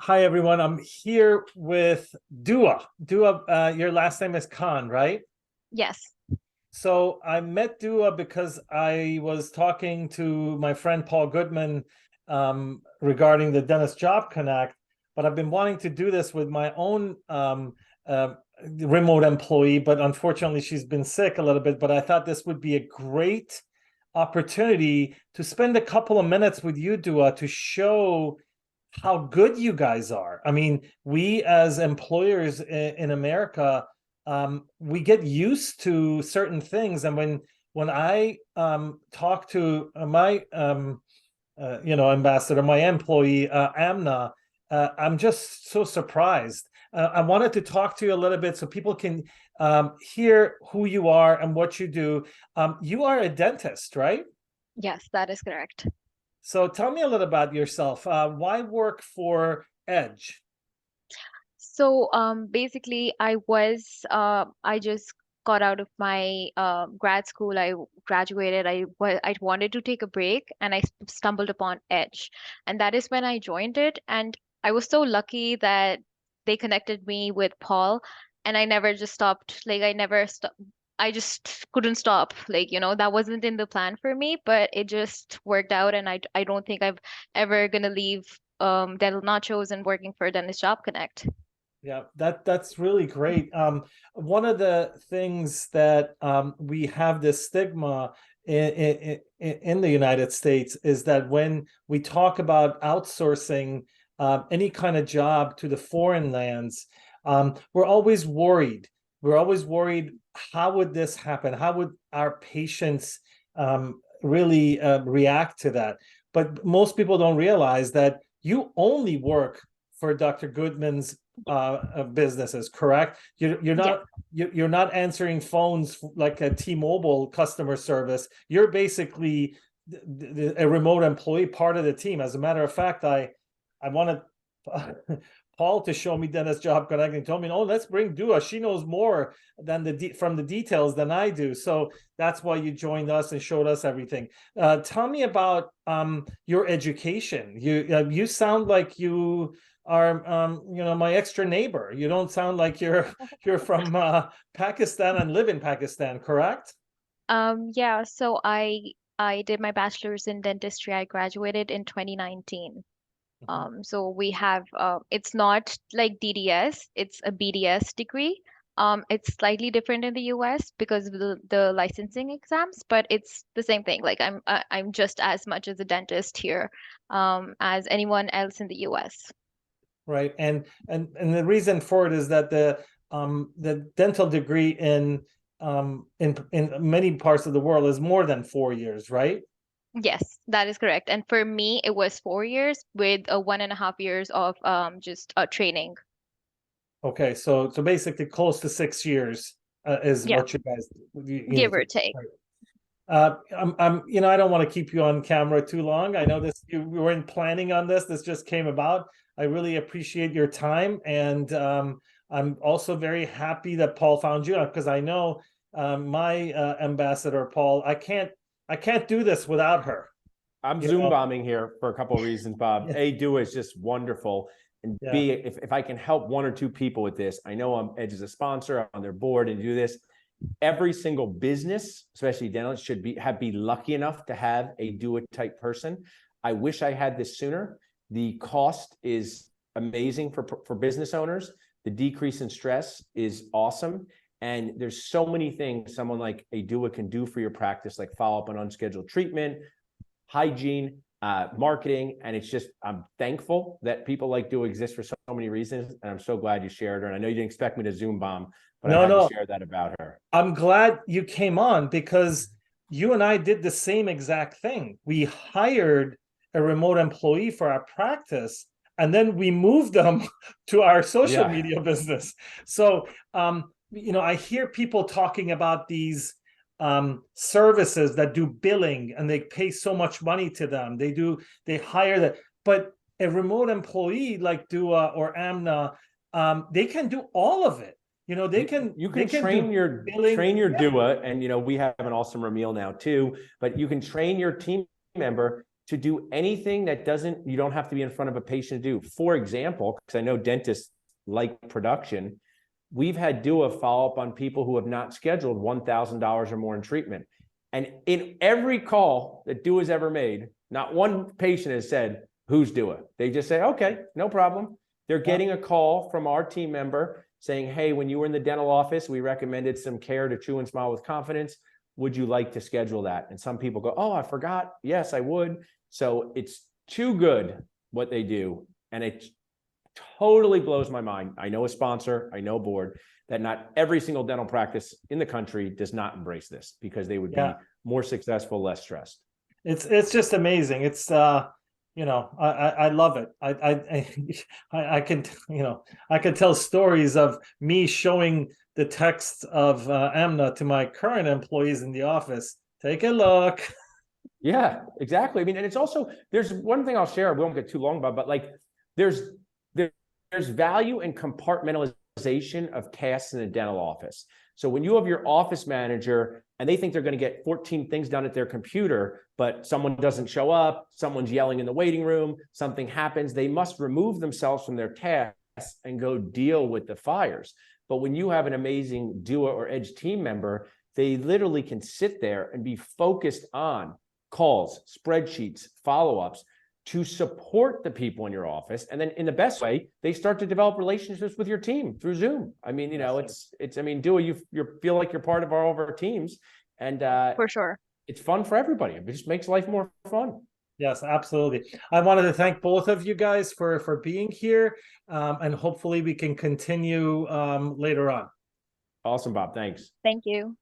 Hi, everyone. I'm here with Duaa. Duaa, your last name is Khann, right? Yes. So I met Duaa because I was talking to my friend Paul Goodman regarding the Dentist Job Connect, but I've been wanting to do this with my own remote employee, but unfortunately she's been sick a little bit. But I thought this would be a great opportunity to spend a couple of minutes with you, Duaa, to show how good you guys are. I mean, we as employers in America, we get used to certain things, and when I talk to my ambassador, my employee Amna, I'm just so surprised. I wanted to talk to you a little bit so people can hear who you are and what you do. You are a dentist, right? Yes, that is correct. So tell me a little about yourself. Why work for Edge? Basically, I just got out of my grad school. I graduated. I wanted to take a break, and I stumbled upon Edge, and that is when I joined it. And I was so lucky that they connected me with Paul, and I never just stopped. Like I never stopped. I just couldn't stop. That wasn't in the plan for me, but it just worked out, and I don't think I've ever gonna leave Dental Nachos and working for Dentist Job Connect. Yeah, that's really great. One of the things that we have this stigma in the United States is that when we talk about outsourcing any kind of job to the foreign lands, we're always worried. We're always worried, how would this happen? How would our patients really react to that? But most people don't realize that you only work for Dr. Goodman's businesses, correct? Yeah. You're not answering phones like a T-Mobile customer service. You're basically a remote employee, part of the team. As a matter of fact, I wanted Paul to show me Dentist Job Connect, and told me, "Oh, let's bring Duaa. She knows more than from the details than I do." So that's why you joined us and showed us everything. Tell me about your education. You sound like you are my extra neighbor. You don't sound like you're from Pakistan and live in Pakistan, correct? Yeah, so I did my bachelor's in dentistry. I graduated in 2019. Mhm. So we have it's not like DDS, it's a BDS degree. It's slightly different in the US because of the licensing exams, but it's the same thing. Like I'm just as much as a dentist here as anyone else in the US. Right. And the reason for it is that the dental degree in many parts of the world is more than 4 years, right? Yes, that is correct. And for me, it was 4 years with a 1.5 years of just training. Okay, so basically close to 6 years is Yeah, what you give need to. or take. Right. I don't want to keep you on camera too long. I know we weren't planning on this. This just came about. I really appreciate your time, and I'm also very happy that Paul found you because I know my ambassador, Paul. I can't do this without her. I'm You Zoom know? bombing here for a couple of reasons, Bob. Yeah, A, Duaa is just wonderful. And yeah. B, if I can help one or two people with this, I know I'm Edge as a sponsor, I'm on their board and do this. Every single business, especially dentists, should be lucky enough to have a Duaa type person. I wish I had this sooner. The cost is amazing for business owners. The decrease in stress is awesome. And there's so many things someone like a Duaa can do for your practice, like follow up on unscheduled treatment, hygiene, marketing, and it's just, I'm thankful that people like Duaa exist for so many reasons, and I'm so glad you shared her. And I know you didn't expect me to Zoom bomb, but I No, had to no. share that about her. I'm glad you came on because you and I did the same exact thing. We hired a remote employee for our practice, and then we moved them to our social Yeah. media business. So, I hear people talking about these services that do billing and they pay so much money to them. They hire that, but a remote employee like Duaa or Amna, they can do all of it. They You, can you they can can do billing. train your Yeah. Duaa, and we have an awesome Ramil now too. But you can train your team member to do anything that you don't have to be in front of a patient to do. For example, because I know dentists like production, we've had Duaa follow up on people who have not scheduled $1,000 or more in treatment. And in every call that Duaa's ever made, not one patient has said, who's Duaa? They just say, okay, no problem. They're getting a call from our team member saying, hey, when you were in the dental office, we recommended some care to chew and smile with confidence. Would you like to schedule that? And some people go, oh, I forgot. Yes, I would. So it's too good what they do. And it totally blows my mind. I know a sponsor, I know a board, that not every single dental practice in the country does not embrace this, because they would be more successful, less stressed. It's just amazing. It's I love it. I can I can tell stories of me showing the text of Amna to my current employees in the office. Take a look. Yeah, exactly. I mean, and it's also, there's one thing I'll share, we won't get too long about, but like there's value in compartmentalization of tasks in a dental office. So when you have your office manager and they think they're going to get 14 things done at their computer, but someone doesn't show up, someone's yelling in the waiting room, something happens, they must remove themselves from their tasks and go deal with the fires. But when you have an amazing Duaa or Edge team member, they literally can sit there and be focused on calls, spreadsheets, follow-ups to support the people in your office. And then in the best way, they start to develop relationships with your team through Zoom. I mean, I mean, Duaa, you feel like you're part of all of our teams, and For sure. it's fun for everybody. It just makes life more fun. Yes, absolutely. I wanted to thank both of you guys for being here, and hopefully we can continue later on. Awesome, Bob. Thanks. Thank you.